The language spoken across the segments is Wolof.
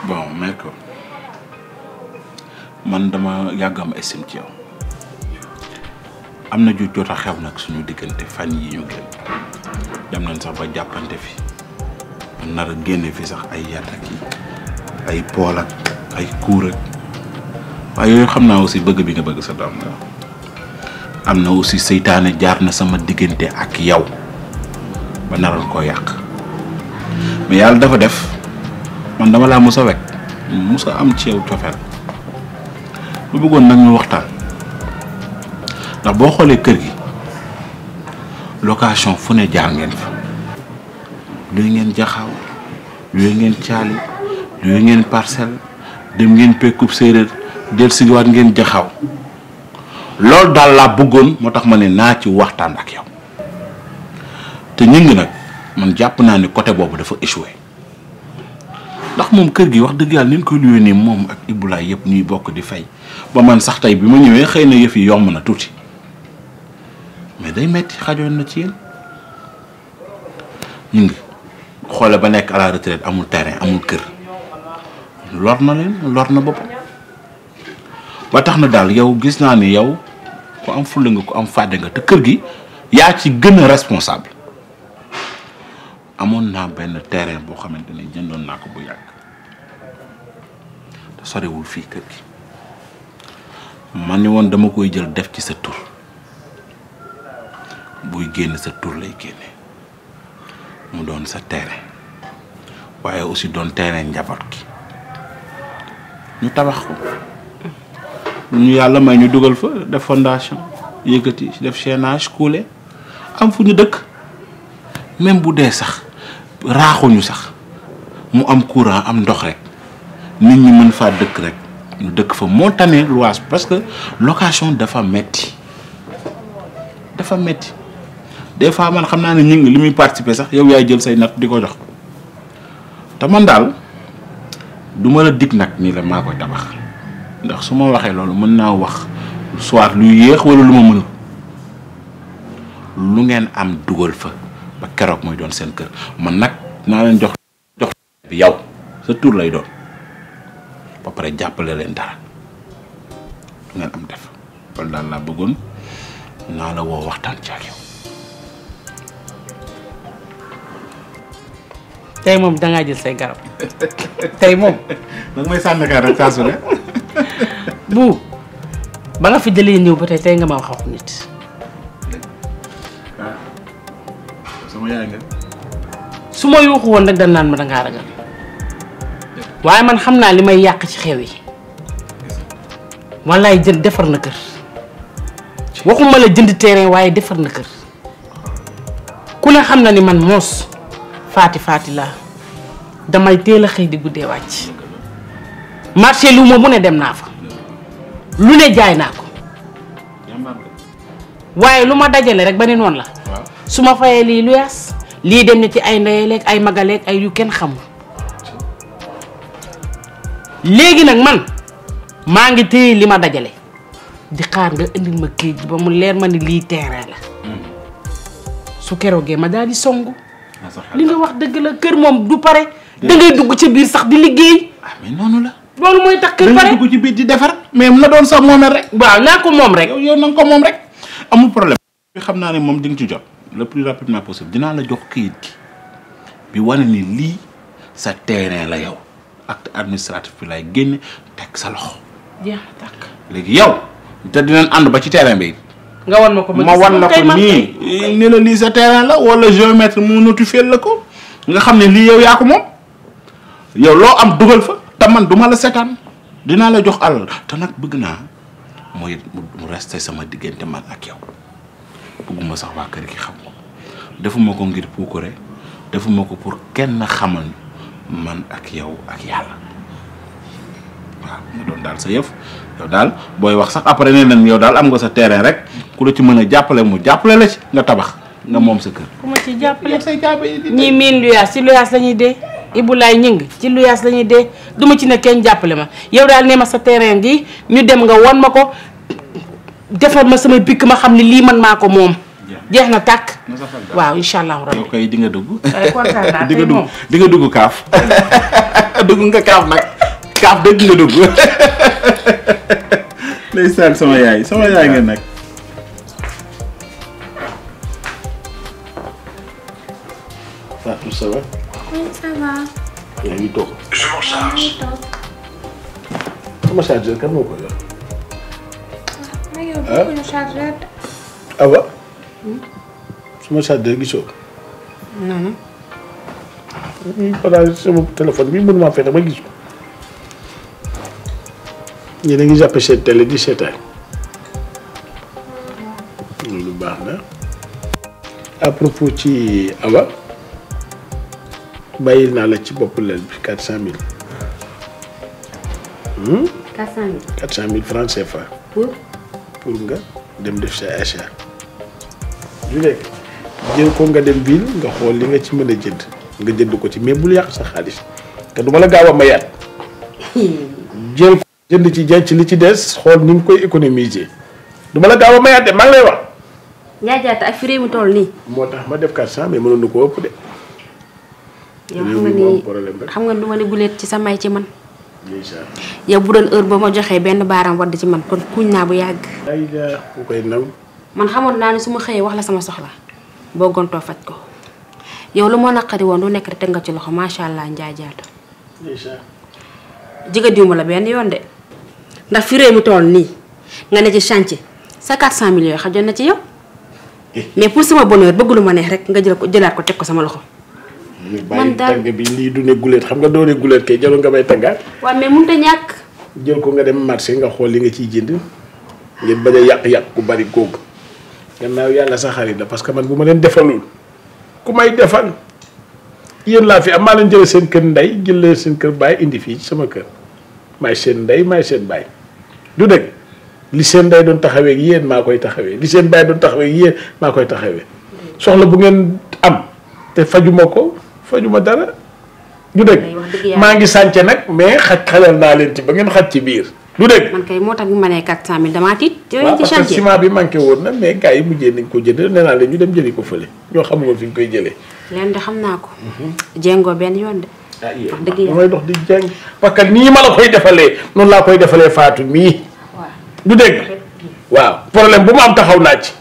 bon mais ko man dama yàgg am estime ci yow am na ju jot a xew nag suñu diggante fan yi ñu génn dem nañ sax ba jàppante fi man nar a génne fi sax ay yat ak yi ay pool ak ay kuur ak waaye yooyu xam naa aussi bëgg bi nga bëgg sa doom la am na aussi seytaane jaar na sama diggante ak yow ba naroon koo yàq mais yàlla dafa def man dama laa mos a wekk mos a am ci yow cofeel lu bëggoon nag ñu waxtaan ndax boo xoolee kër gi location fu ne jaar ngeen fa luy ngeen jaxaaw luy ngeen caali luy ngeen parcelle dem ngeen pekkub séeréer del siwaat ngeen jaxaaw loolu daal laa bëggoon moo tax ma ne naa ci waxtaan ak yow te ñu ngi nag man jàpp naa ni côté boobu dafa échoué ndax moom kër gi wax dëgg yàlla ni ñu koy luwee nii moom ak Ibulaay yëpp ñuy bokk di fay ba man sax tey bi ma ñëwee xëy na yëf yi yomb na tuuti mais day metti xajoon na ci yéen ñu ngi xoole ba nekk à la retraite amul terrain amul kër lor na leen lor na boppam ba tax na daal yow gis naa ni yow ku am fulla nga ku am fàdde nga te kër gi yaa ci gën a responsable amoon naa benn terrain boo xamante ne jëndoon naa ko bu yàgg te sorewul fii kër gi man ni woon dama koy jël def ci sa tur buy génn sa tur lay génne mu doon sa terrain waaye aussi doon terrain njaboot gi ñu tabax ko ñu yàlla may ñu dugal fa def fondation yëkkati def chaînage coulé am fu ñu dëkk même bu dee sax raaxuñu sax mu am courant am ndox rek nit ñi mën faa dëkk rek ñu dëkk fa moo tane luwaas parce que location dafa metti des fois man xam naa ne ñu ngi li muy participer sax yow yaay jël say natt di ko jox te man daal du ma la dig nag nii la maa koy tabax ndax su ma waxee loolu mën naa wax soit lu yéex wala lu ma mënul lu ngeen am dugal fa ba keroog mooy doon seen kër man nag naa leen jox bi yow sa tur lay doon ba pare jàppale leen dara lu ngeen am def loolu daal laa bëggoon naa la woo waxtaan ci ak yow. tey moom dangaa jël say garab tey moom. nag may sànni kàr rek saa su ne. bu ba nga fi jëlee ñëw ba tey nga ma wax ak nit. sama yaay nga. su ma yuuxu woon nag dañ naan ma dangaa ragal waaye man xam naa li may yàq ci xew yi wallaay jënd defar na kër waxuma la jënd terrain waaye defar na kër ku ne xam na ni man moos faati laa damay teel a xëy di guddee wàcc marché lu ma mu ne dem naa fa lu ne jaay naa ko waaye lu ma dajale rek ba ne noonu la su ma fayee lii lu yaas lii dem na ci ay ndeyaleeg ay magaleeg ay yu kenn xamul léegi nag man maa ngi téye li ma dajale di xaar nga indil ma kayit ba mu leer ma ni lii terrain la su keroogee ma daal di songu li nga wax dëgg la kër moom du pare da ngay dugg ci biir sax di liggéey. mais noonu la. loolu mooy tax kër pare da ngay dugg ci biir di defar mais na doon sax moomeel rek. waaw naa ko moom rek. yow na nga ko moom rek amul problème. xam naa ne moom di nga ci jot le plus rapidement possible dinaa la jox kayit gi bi wane ni lii sa terrain la yow acte administratif bi lay génne teg sa loxo. jeex na tàkk. léegi yow te dinañ ànd ba ci terrain bi. nga wan ma ko ma wan la ko nii ni la lii sa terrain la wala géomètre mu notifié la ko nga xam ne lii yow yaa ko moom yow loo am dugal fa te man duma la seetaan dinaa la jox alal te nag bëgg naa mooy mu resté sama diggante man ak yow bëgguma sax waa kër gi xam ko defuma ko ngir puukure defuma ko pour kenn xamal man ak yow ak yàlla waaw nga doon daal sa yëf yow daal booy wax sax après ne leen yow daal am nga sa terrain rek ku la ci mën a jàppale mu jàppale la ci nga tabax nga moom sa kër. ku ma ci jàppale say caabi ñii miin luyaas ci luyaas la ñuy dee Ibulaay ñing ci luyaas la ñuy dee duma ci ne kenn jàppale ma yow daal nee ma sa terrain gi ñu dem nga won ma ko defal ma sama bikk ma xam ne lii man maa ko moom. jeex na tàkk. waaw incha allahu rabbi. yow kay di nga dugg. kontaan naa di nga dugg kaaf. dugg nga kaaf nag. kaaf dëgg nga dugg ndeysaan sama yaay ngeen nag Fatou ça va? Oui, ça va. yaa ngi toog. Je m'en charge. sama chargeur kan moo ko yor. Ma yow bëgguñu chargeur. Awa. sama chargeur gisoo ko. non. voilà sama téléphone bi mënuma fexe ba gis ko. yéen a ngi jàppe seen télé di seetaan. loolu baax na. à propos ci Awa. bàyyil naa la ci bopp lel bi 400000. 400 000. 400000 francs CFA. Pour nga dem def sa achat. du nekk jël ko nga dem ville nga xool li nga ci mën a jënd nga jënd ko ci mais bul yàq sa xaalis te du ma la gaaw a mayaat. jël ko jënd ci denc li ci des xool ni nga koy économiser du ma la gaaw a mayaat de maa ngi lay wax. Ndiaye Diatta ak fi réew mi toll nii. moo tax ma def 400 mais mënoon na ko ëpp de. yow xam nga du ma ne guleet ci sa may ci man. incha yow bu doon heure ba ma joxee benn baaraam wadd ci man kon kuñ naa bu yàgg. ay ja ku koy naw. man xamoon naa ne su ma xëyee wax la sama soxla boo gontoo faj ko yow lu moo naqari woon du nekk teg nga ci loxo macha allah Ndiaye Diatta. incha jigéen diw ma la benn yoon de ndax fi réew mi toll nii nga ne ci chantier sa 400 millions xajoon na ci yow mais pour sama bonheur bëgg lu ma neex rek nga jëlaat ko teg ko sama loxo. man daal tàgg bi lii du ne guleet xam nga doo ne guleet kay jarul nga may tàggaat. waaw mais mënut a ñàkk. jël ko nga dem marché nga xool li nga ciy jënd ngeen bañ a yàq ku bari googu gannaaw yàlla sa xarit la parce que man bu ma leen defalul ku may defal yéen laa fi am maa leen jëlee seen kër ndey jëlee seen kër baay indi fii ci sama kër maay seen ndey maay seen baay du dëgg li seen ndey doon taxawee ak yéen maa koy taxawee li seen baay doon taxawee ak yéen maa koy taxawee soxla bu ngeen am te fajuma dara du dëgg maa ngi sànce nag mais xalal naa leen ci ba ngeen xaj ci biir du dëgg. man kay moo tax bi ma nee 400000 damaa tiit. waaw parce que ciment bi manqué woon na mais gars yi mujjee nañ ko jënd nee naa leen ñu dem jëli ko fële ñoo xamuma fi ñu koy jëlee. leen de xam naa ko. jéngoo benn yoon de. ah yéen damay dox di jàng parce que nii ma la koy defalee noonu laa koy defalee Fatou mii. waaw du dëgg. waaw problème bu mu am taxaw naa ci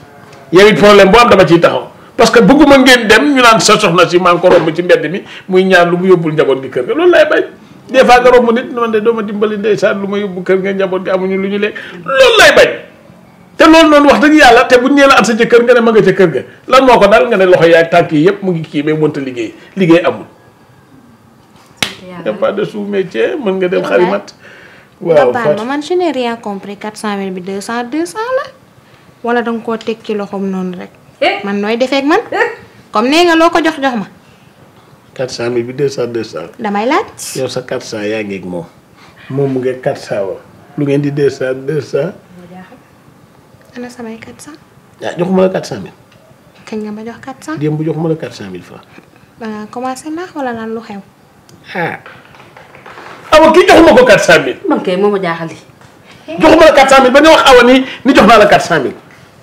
yow it problème bu am dama ciy taxaw. parce que bëgguma ngeen dem ñu naan sa soxna si maa ngi ko romb ci mbedd mi muy ñaan lu mu yóbbul njaboot gi kër ga loolu lay bañ des fois nga romb nit man de doo ma dimbali ndeysaan lu ma yóbbu kër nga njaboot gi amuñu lu ñu lekk loolu lay bañ te loolu noonu wax dëgg yàlla te buñ nee la am sa ca kër nga ne ma nga ca kër ga lan moo ko dal nga ne loxo yaay tànk yi yëpp mu ngi kii mais mënta liggéey amul. y a pas de sous-métier mën nga dem xarimat. waaw Papa man je n'ai rien compris 400000 bi 200 la wala danga koo teg ci loxoom noonu rek. man nooy defee ak man comme nee nga loo ko jox ma. 400000 bi 200. damay laaj. yow sa 400 yaa ngi ak moom mu ngi 400 wa lu ngeen di 200. ana samay 400. ah joxuma la 400000. kañ nga ma jox 400. démb joxuma la 400000 francs. da nga commencé naax wala lan lu xew. ah. awa kii joxuma ko 400000. man kay moo ma jaaxal li joxuma la 400000 ba nga wax awa ni jox naa la 400000.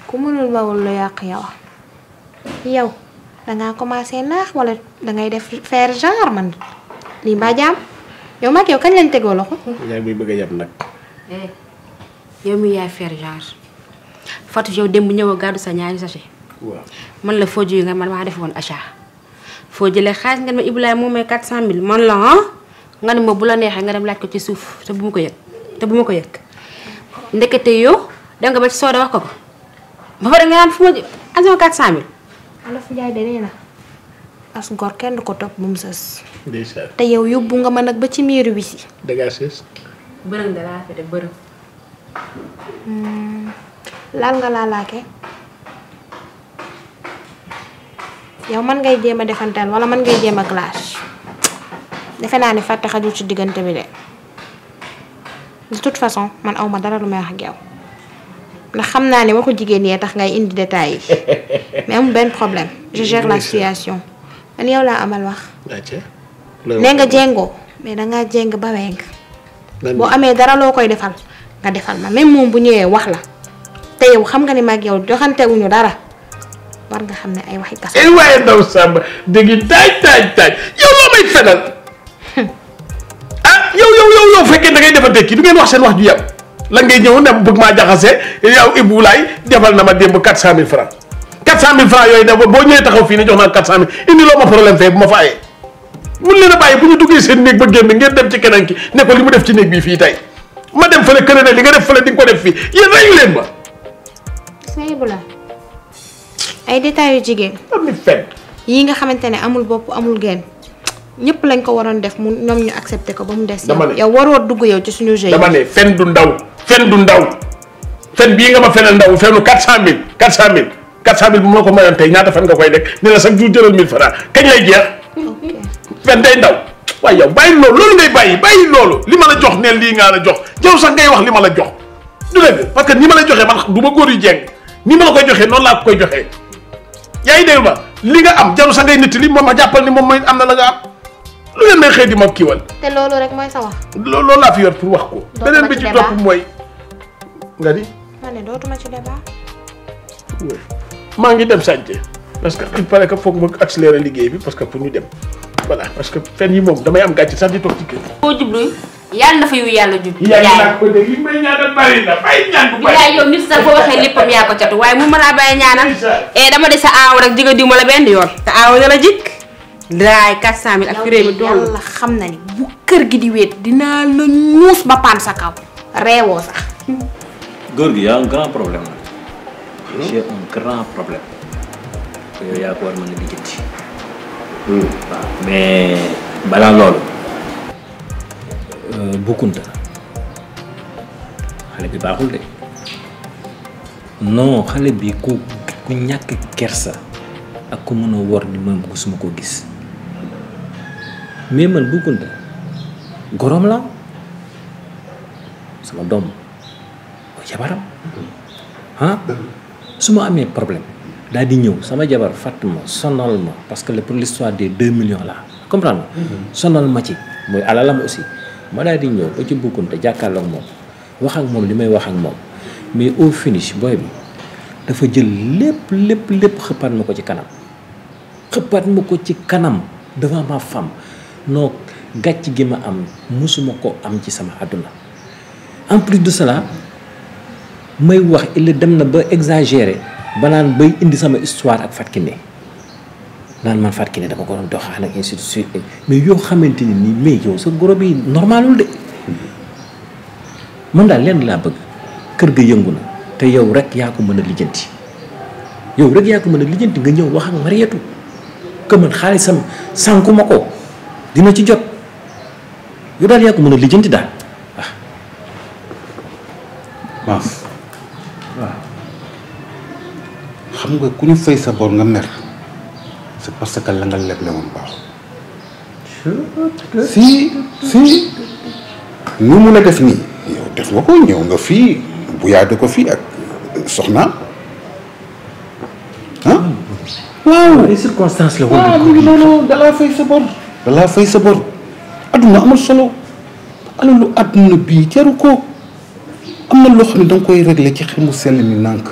ku mënul bawul lu yàq yow dangaa commencé naax wala dangay def faire genre man lii mbaa jaam yow mag yow kañ lañ tegoo loxo. yaa ngi bëgg a yab nag. yow mi yaay faire genre Fatou yow démb ñëw a gàddu sa ñaari sachet. waaw man la foo jógee nga man maa def woon achat foo jëlee xaalis nga ne ma Ibrahima moom may 400000 man la nga ne ma bu la neexee nga dem laaj ko ci suuf te bu ma ko yëg ndekete yow dem nga ba ci sooda wax ko ba pare nga naan fu ma avion 400000. Olof Njaay de nee na as gor kenn du ko topp bu mu sës. ndeysaan. te yow yóbbu nga ma nag ba ci miiru wi si. dégg sës. bërëng da laa fi def bërëng. laal nga laalaake yow man ngay jéem a defanteel wala man ngay jéem a clash defe naa ne fàtte xajul ci diggante bi de toute façon man awma dara lu may wax ak yow. ndax xam naa ne waxu jigéen yee tax ngay indi détails yi mais amul benn problème je gère la situation man yow laa amal wax. nee nga jéngoo mais dangaa jéng ba weng boo amee dara loo koy defal nga defal ma même moom bu ñëwee wax la te yow xam nga ni mag yow joxantewuñu dara war nga xam ne ay waxi kasa. waaye ndaw Samba dégg taaj yow loo may fenal ah yow fekkee da ngay defante kii du ngeen wax seen wax ju yem la ngay ñëw ne bëgg maa jaxase yow Ibou Laye defal na ma démb 400000 francs 400000 francs yooyu dafa boo ñëwee taxaw fii ne jox naa 400000 indi loo ma problème fee bu ma fa ayee mun leen a bàyyi bu ñu duggee seen néeg ba génn ngeen dem ci keneen ki ne ko li mu def ci néeg bii fii tey ma dem fële kële ne li nga def fële di nga ko def fii yéen reyu leen ma. sëñ Ibou Laye ay détails yu jigéen. am ni fen yii nga xamante ne amul bopp amul genn ñëpp lañ ko waroon def mu ñoom ñu accepté ko ba mu des. dama ne yow waroo dugg yow ci suñu jeu. dama ne fen du ndaw fen bii nga ma fenal ndaw fenu 400000 bu ma ko mayoon tey ñaata fen nga koy nekk ne la chaque jour jëlal 1000 francs kañ lay jeex. fen day ndaw waaye yow bàyyi loolu ngay bàyyi loolu li ma la jox neen lii nga la jox yow sax ngay wax li ma la jox du dëgg parce que ni ma la joxee man du ma góor yu jeng ni ma la koy joxee noonu laa ko koy joxee yaa ngi dégg ma li nga am jaru sax ngay nit li moom ma jàppal ni moom mooy am na la nga am lu ngeen may xëy di ma kiiwal. te loolu rek mooy sa wax. loolu laa fi yor pour wax ko. beneen bi ci topp mooy nga di. ma ne dootuma ci débat. maa ngi dem sànce parce que il paraît que foog ma accélérer liggéey bi parce que pour ñu dem voilà parce que fen yi moom damay am gàcce sax di toog ci kër. boo jublu yàlla na fa yu yàlla jub. yaa ko dégg li may ñaanal bari na bàyyi ñaan bu bari. bilaay yow nit sax boo waxee léppam yaa ko catu waaye mu mën a bàyyi ñaanal. dama de sa aaw rek jiga diw ma la benn yoon. te aaw na la jik. laay 400000 ak firé mi doon yàlla xam na ni bu kër gi di wéet dinaa la ñuus ba paan sa kaw reewoo sax. góor gi y a un grand problème nag. j'ai un grand problème. yow yaa ko war mën a lijjanti. waaw mais balaa loolu. Boukounta xale bi baaxul de. non xale bi ku ñàkk kersa ak ku mën a wor ni man musuma koo gis mais man Boukounta gorom la sama doom mooy jabaram su ma amee problème daal di ñëw sama jabar fàtt ma sonal ma parce que pour l'histoire des 2 millions là comprendre sonal ma ci mooy alalam aussi ma daal di ñëw ba ci Boukounta jàkkaarloog moom wax ak moom li may wax ak moom mais au finish booy bi dafa jël lépp xëppaat ma ko ci kanam devant ma femme non gàcc gi ma am musuma ko am ci sama àdduna en plus de cela may wax il dem na ba exagéré ba naan bay indi sama histoire ak Fatou Kiné naan man Fatou Kiné dama ko doon doxaan ak ainsi de suite mais yoo xamante ni nii mais yow sa goro bi normalul de man daal lenn laa bëgg kër ga yëngu na te yow rek yaa ko mën a lijjanti nga ñëw wax ak Mariétou que man xaalisam sànku ma ko dina ci jot yow daal yaa ko mën a lijjanti daal waaw xam nga ku ñu fay sa bor nga mer c'est parce que la nga leble woon baaxul. si ni mu la def nii yow def nga ko ñëw nga fii bu yaade ko fii ak soxnaam waaw les circonstances la waaw mu ngi noonu dalaa fay sa bor adduna amul solo alalu adduna bii jaru ko am na loo xam ne danga koy régler ci xel mu sell mi nànk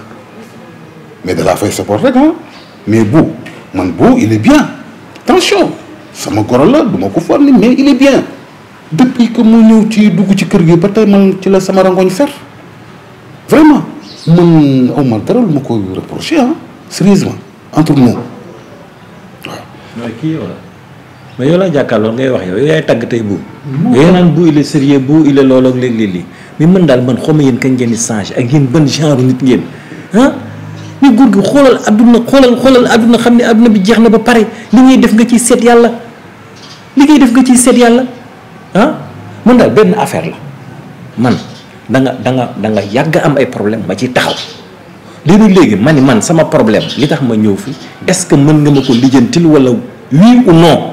mais dalaa fay sa bor rek mais bu il est bien attention sama goro la du ma ko forni mais il est bien depuis que mu ñëw ci dugg ci kër gi ba tey man ci la sama rangoñ fer vraiment man awma dara lu ma ko reproché sérieusement entre nous waaw. waaw kii yow la mais yow laa jàkkaarloo ngay wax yow yaay tàgg tey bu. yow naan bu il est sérieux bu il est loolu ak léeg-léeg mais man daal man xaw ma yéen kañ ngeen di changé ak yéen ban genre nit ngeen ni góor gi xoolal adduna xam ne adduna bi jeex na ba pare li ngay def nga ciy seet yàlla man daal benn affaire la man da nga yàgg am ay problème ma ciy taxaw léegi man sama problème li tax ma ñëw fi est-ce que mën nga ma ko lijjantil wala oui ou non.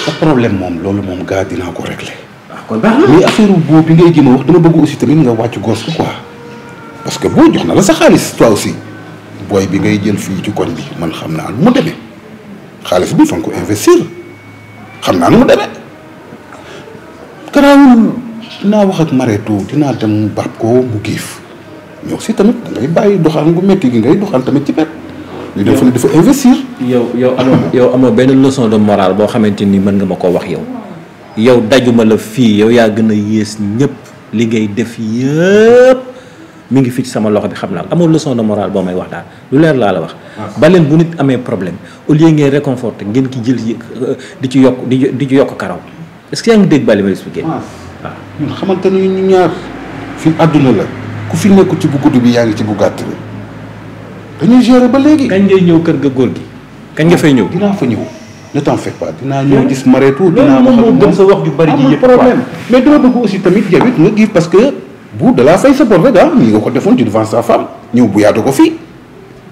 sa problème moom loolu moom gaa dinaa ko régler. kon baax na mais affaire boobu bi ngay jéem a wax dama bëgg aussi tamit nga wàcc gos ko quoi parce que boo jox na la sa xaalis toi aussi booy bi ngay jël fii ci koñ bi man xam naa nu mu demee xaalis bi fa nga ko investir xam naa nu mu demee garaawul dinaa wax ak Mariétou dinaa dem baab ko mu giif mais aussi tamit da ngay bàyyi doxaan gu métti gi ngay doxaan tamit ci pet ñu def ne dafa investir. yow amoo benn leçon de morale boo xamante ni mën nga ma koo wax yow dajuma la fii yow yaa gën a yées ñëpp li ngay def yëpp mi ngi fii ci sama loxo bi xam naa amul leçon de morale boo may wax daal lu leer laa la wax. ba leen bu nit amee problème au lieu ngeen réconforter ngeen ki jël di ci yokk di ci yokk karaw est-ce que yaa ngi dégg ba li ma expliqué. waaw ñun xamante ne ñu ñaar fi àdduna la ku fi nekk ci bu gudd bi yaa ngi ci bu gàtt bi dañuy gérer ba léegi. kañ ngay ñëw kër ga góor gi kañ nga fay ñëw. dinaa fa ñëw ne t'en fais pas dinaa ñëw gis Marietou. dinaa wax moo gën sa wax ju bari ji yëpp problème mais dama bëgg aussi tamit yow it nga gis parce que bu de la fay sa bor rek ñi nga ko defoon ci devant sa femme ñëw bu yaatu ko fii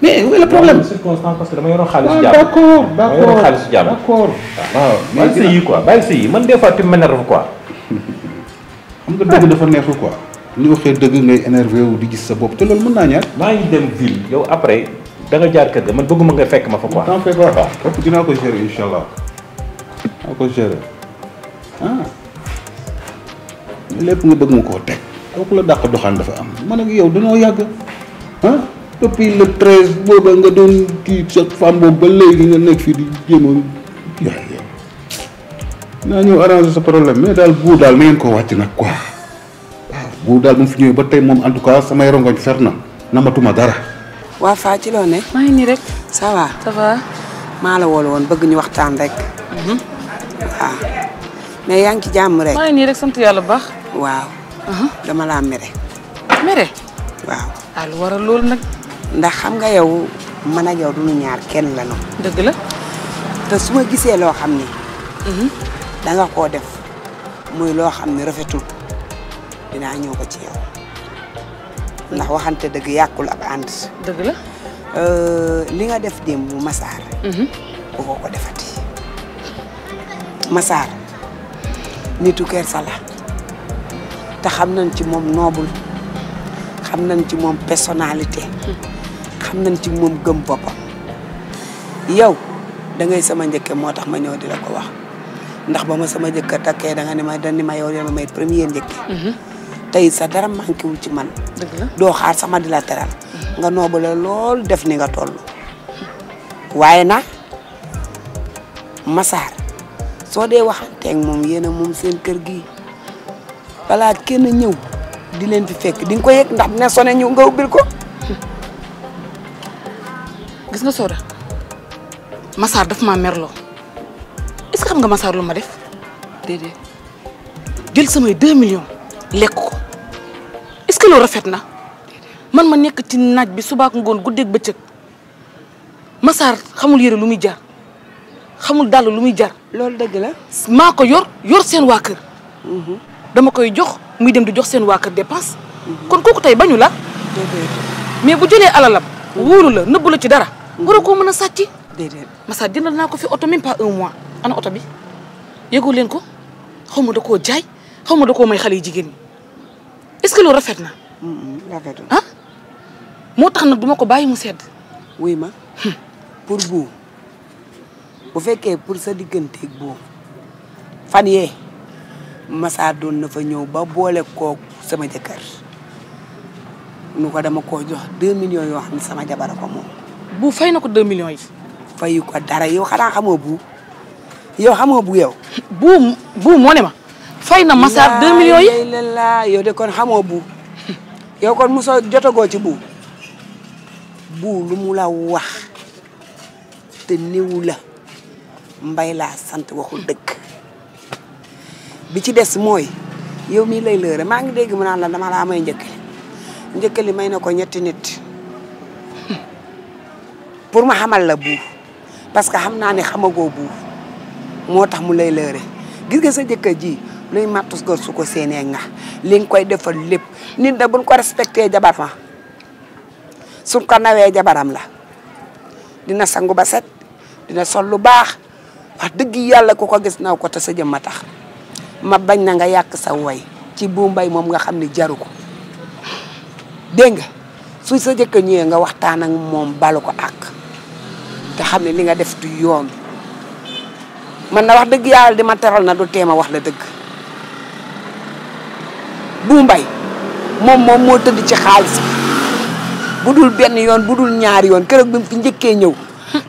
mais où est le problème. circonstance parce que dama yoroon xaalis jàmm. d'accord dama yoroon xaalis jàmm. d'accord waaw bàyyi sa yi quoi bàyyi sa yi man des fois tu m'énerves quoi. xam nga dëgg dafa neexul quoi. ñu waxee dëgg ngay énervé wu di gis sa bopp te loolu mën naa ñaar. maa ngi dem ville yow après da nga jaar kër ga man bëgguma nga fekk ma fa quoi. t'en fais pas waaw dinaa ko gérer incha allah dinaa ko gérer lépp nga bëgg ma koo teg kooku la dàq doxaan dafa am man ak yow dañoo yàgg depuis le 13 booba nga doon kii sa femme boobu ba léegi nga nekk fii di jéem a yaay naa ñëw arranger sa problème mais daal buur daal na ngeen ko wàcc nag quoi waaw buur daal bu mu fi ñëwee ba tey moom en tout cas samay rongoñ fer na namatuma dara. waa Faa ci loo ne. maa ngi nii rek. ça va. ça va. maa la woolu woon bëgg ñu waxtaan rek. waaw mais yaa ngi ci jàmm rek. maa ngi nii rek sant yàlla bu baax. waaw. dama laa mere. mere. waaw. ah lu waral loolu nag. ndax xam nga yow man ak yow du ñu ñaar kenn la noonu. dëgg la. te su ma gisee loo xam ni. da nga koo def muy loo xam ne rafetul dinaa ñëw ko ci yow ndax waxante dëgg yàqul ab ànd. dëgg la. li nga def démb bu Massar. bu ko defati. Massar nitu kersa la te xam nañ ci moom noble xam nañ ci moom personnalité xam nañ ci moom gëm boppam yow da ngay sama njëkke moo tax ma ñëw di la ko wax ndax ba ma sama njëkk takkee da nga ne ma dañ ni ma yow dama may premier njëkke tey sa dara manqué wul ci man. dëgg la doo xaar sama di la teral nga noobu la lool def ni nga toll waaye nag Massar soo dee waxanteeg moom yéena moom seen kër gi balaa kenn ñëw di leen fi fekk di nga ko yëg ndax dina sone ñëw nga ubbil ko. gis nga Soda Massar daf maa merloo est-ce que xam nga Massar lu ma def déedéet jël samay 2 millions lekk ko est-ce que loolu rafet na man ma nekk ci naaj bi subaak ngoon guddeeg bëccëg Massar xamul yére lu muy jar xamul dàll lu muy jar. loolu dëgg la. maa ko yor seen waa kër. dama koy jox muy dem di jox seen waa kër dépense. kon kooku tey bañu la. mais bu jëlee alalam. wóolu la nëbbu la ci dara. war a koo mën a sàcc. déedéet Massar jëndal naa ko fi oto même pas 1 mois ana oto bi yëgoo leen ko xaw ma da koo jaay xaw ma da koo may xale yu jigéen ñi est-ce que loolu rafet na. rafetul ah moo tax nag duma ko bàyyi mu sedd. wuy ma pour bu fekkee pour sa digganteeg boobu fan yee Massar doon na fa ñëw ba boole koo sama jëkkër nu ko dama koo jox 2 millions yoo xam ne sama jabara ko moom. bu fay na ko 2 millions yi. fayu ko dara yow xanaa xamoo bu yow xamoo bu yow. bu moo ne ma fay na Massar 2 millions yi. la yow de kon xamoo bu yow kon mosoo jotagoo ci bu lu mu la wax te néewu la mbay laa sant waxul dëgg bi ci des mooy yow mii lay lëre maa ngi dégg mu naan la dama laa may njëkkali may na ko 3 nit pour ma xamal la bu parce que xam naa ne xamagoo bu moo tax mu lay lëre gis nga sa jëkkër ji luy mattus gor su ko séenee nga li nga koy defal lépp nit da buñ ko respecté jabar ma suñ ko nawee jabaram la dina sangu ba set dina sol lu baax wax dëgg yàlla ku ko gis naw ko te sa jëm ma tax ma bañ na nga yàq sa way ci bu mbay moom nga xam ne jaru ko dégg nga su sa jëkkër ñëwee nga waxtaan ak moom balu ko ak te xam ne li nga def du yoon man na wax dëgg yàlla di ma teral na du teema wax la dëgg bu mbay moom moo tëdd ci xaalis bu dul benn yoon bu dul ñaari yoon keroog bi mu fi njëkkee ñëw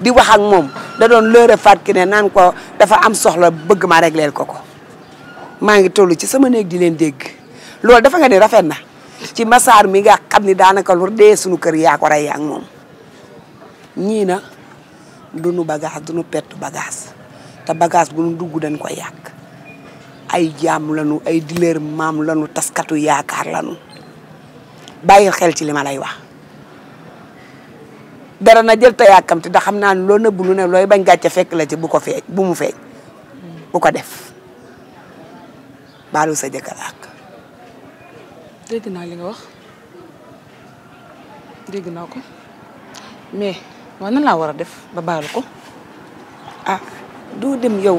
di wax ak moom da doon lëre faat ki ne naan ko dafa am soxla bëgg ma régleel ko maa ngi toll ci sama néeg di leen dégg loolu dafa nga ni rafet na ci Massar mi nga xam ni daanaka lu dee suñu kër yaa ko rey yaa moom ñii na duñu bagage duñu pett bagage te bagage bu nu dugg dañ ko yàq ay jaam lanu ay dileer maam lanu taskatu yaakaar lanu bàyyil xel ci li ma lay wax dara na jël te yàkkamti da xam naa ne loo nëbbu lu ne looy bañ gàcce fekk la ci bu ko feeñ bu mu feeñ bu ko def baalu sa jëkkër ak dégg naa li nga wax dégg naa ko mais waaw nan laa war a def ba baalu ko. ah doo dem yow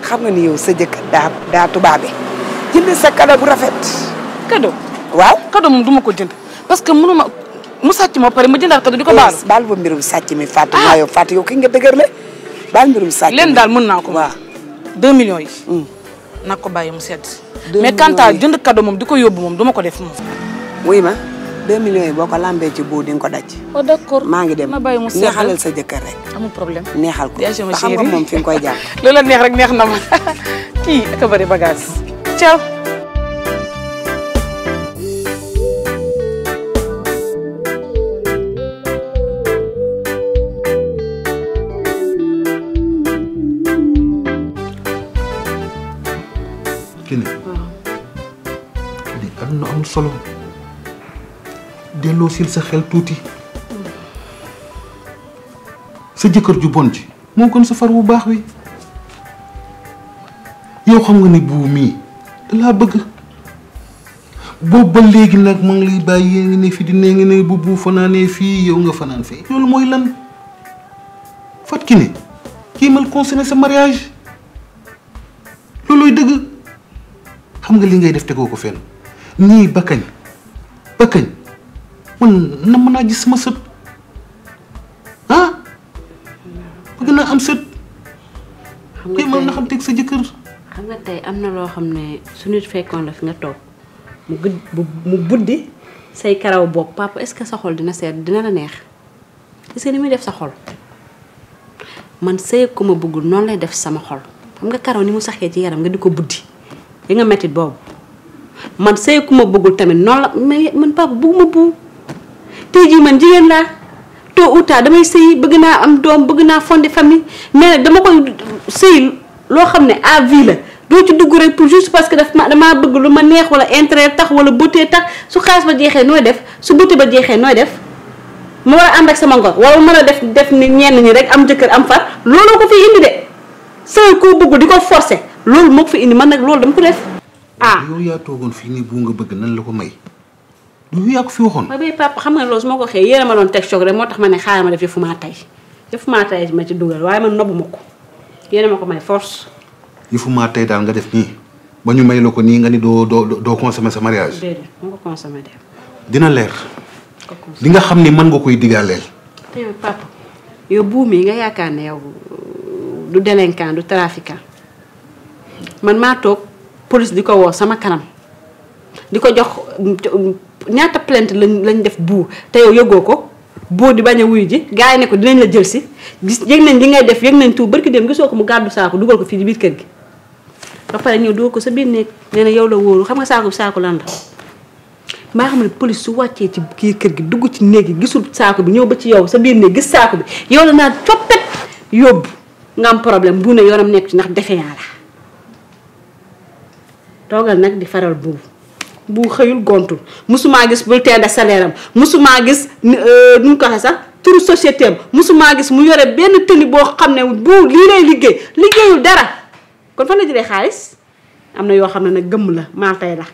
xam nga ni yow sa jëkkër daa tubaabe jënd sa cadeau bu rafet. cadeau. waaw cadeau moom du ma ko jënd parce que mënuma mu sàcc ma pare ma jëndaat cadeau di ko baalu. baal ba mbirum sàcc mi Fatou. maa yow Fatou yow ki nga dëgër le baal mbirum sàcc leen daal mën naa ko. waaw 2 millions yi. naa ko bàyyi mu sedd. 2 mais quant à jënd cadeau moom di ko yóbbu moom du ma ko def moom. wuy ma 2 millions yi boo ko lambee ci boo di nga ko daj. oh d'accord maa ngi dem ma bàyyi mu sedd neexalal sa jëkkër rek. amul problème. neexal ko yaa sama xam nga moom fi nga koy jàpp. loola neex rek neex na ma kii ak a bëri bagage. ciao. Kine di àdduna amul solo delloo sil sa xel tuuti sa jëkkër ju bon ji moo gën sa far bu baax wi yow xam nga ni buu mii dalaa bëgg boobu ba léegi nag ma ngi lay bàyyi yée ngi ne fi di nee ngi ne bu buu fanaanee fii yow nga fanaan fii loolu mooy lan Fatou Kiné jéemal consommer sa mariage loolooy dëgg xam nga li ngay def tegoo ko fenn nii ba kañ man na mën naa gis sama sët ah bëgg naa am sët jéemal na xam teg sa jëkkër. xam nga tey am na loo xam ne su nit fekkoon la fi nga toog mu buddi say karaw bopp papa est-ce que sa xol dina seet dina la neex est-ce que ni muy def sa xol man sëy ko ma bëggul noonu lay def sama xol xam nga karaw ni mu saxee ci yaram nga di ko buddi yi nga mettit boobu man sëy ku ma bëggul tamit noonu la mais man papa bëgguma bu tey jii man jigéen laa tôt ou tard damay sëy bëgg naa am doom bëgg naa fonder famille mais nag dama koy sëy loo xam ne à vie la doo ci dugg rek pour juste parce que damaa bëgg lu ma neex wala intérêt tax wala beauté tax su xaalis ba jeexee nooy def su beauté ba jeexee nooy def ma war a ànd ak sama ngor wala mën a def ni ñenn ñi rek am jëkkër am far looloo ko fi indi de sëy koo bëggul di ko forcer loolu moo ko fi indi man nag loolu dama ko def ah. yow yaa toogoon fii nii bu nga bëgg nan la ko may du yaa ko fi waxoon. ma bay papa xam nga loolu su ma ko waxee yéen a ma doon teg choc rek moo tax ma ne xaaral ma def yëfu maa tay ma ci dugal waaye man nobbu ma ko yéen a ma ko may force. yëfu maa tey daal nga def nii ba ñu may la ko nii nga ni doo consommer sa mariage. déedéet moo ko consommer de. dina leer. di nga xam ni mën nga koy digaaleel. te yow papa yow buum yi nga yaakaar ne yow du délinquant du trafiquant man maa toog police di ko woo sama kanam di ko jox ñaata plainte lañ def buu te yow yëgoo ko boo di bañ a wuyu ji gars yi ne ko dinañ la jël si gis yëg nañ li ngay def yëg nañ tout barki dem gisoo ko mu gàddu saako dugal ko fii ci biir kër gi ba pare ñëw dugal ko sa biir néeg nee na yow la wóoru xam nga saako lan la maa xam ne police su wàccee ci kii kër gi dugg ci néeg yi gisul saako bi ñëw ba ci yow sa biir néeg gis saako bi yow la naa coppet yóbbu nga am problème bu ne yoonam nekk ci ndax defe yaa la toogal nag di faral bu xëyul gontul musumaa gis bulletin de salaire am musumaa gis nu mu ko waxee sax turu société am musumaa gis mu yore benn tenue boo xam ne bu lii lay liggéeyul dara kon fan la jëlee xaalis am na yoo xam ne nag gëmm la maa tey la.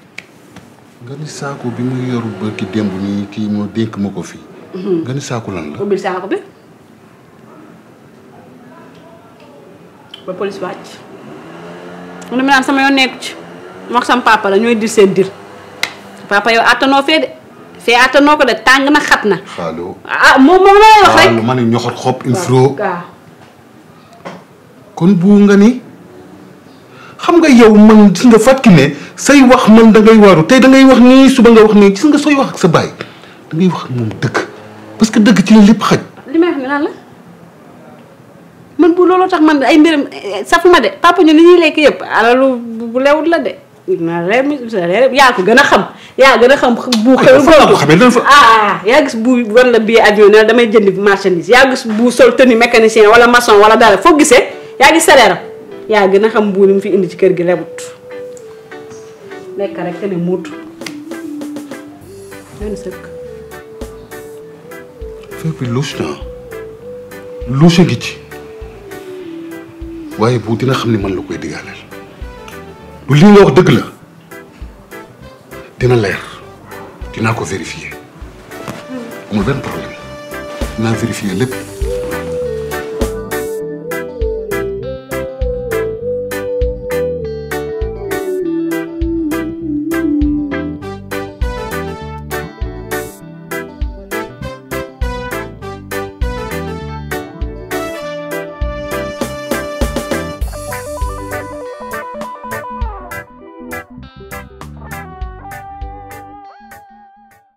nga ni saako bi muy yoru ba ki démb nii kii moo dénk ma ko fii. nga ni saako lan la. ubbil saako bi ba police wàcc mu ne ma naan sama yoon nekku ci moom sama papa la ñooy dir seen dir papa yow attanoo fee de fee attanoo ko de tàng na xat na. xaalu ah moom la lay wax rek. xaalu ma ne ñoxot xob il faut. waaw kon bu nga ni xam nga yow man gis nga Fatou Kiné say wax man da ngay waaru tey da ngay wax nii suba nga wax nii gis nga sooy wax ak sa baay da ngay wax ak moom dëgg parce que dëgg ci la lépp xaj. li may wax ni lan la man bu loolu looloo tax man ay mbiram safuma de papa ñu li ñuy lekk yëpp alalu bu lewut la de na leer yaa ko gën a xam yaa gën a xam bu xëy yaa gis bu war la billet avion ne damay jënd marchandise yaa gis bu sol tenue mécanicien wala maçon wala dara foo gisee yaa gis salaire yaa gën a xam bu li mu fi indi ci kër gi lewut lekk rek te ne muut leen sëkk fépp louche na louche ngi ci waaye bu dina xam ni man la koy digaaleel lu li nga wax dëgg la dina leer dinaa ko vérifier amul benn problème dinaa vérifier lépp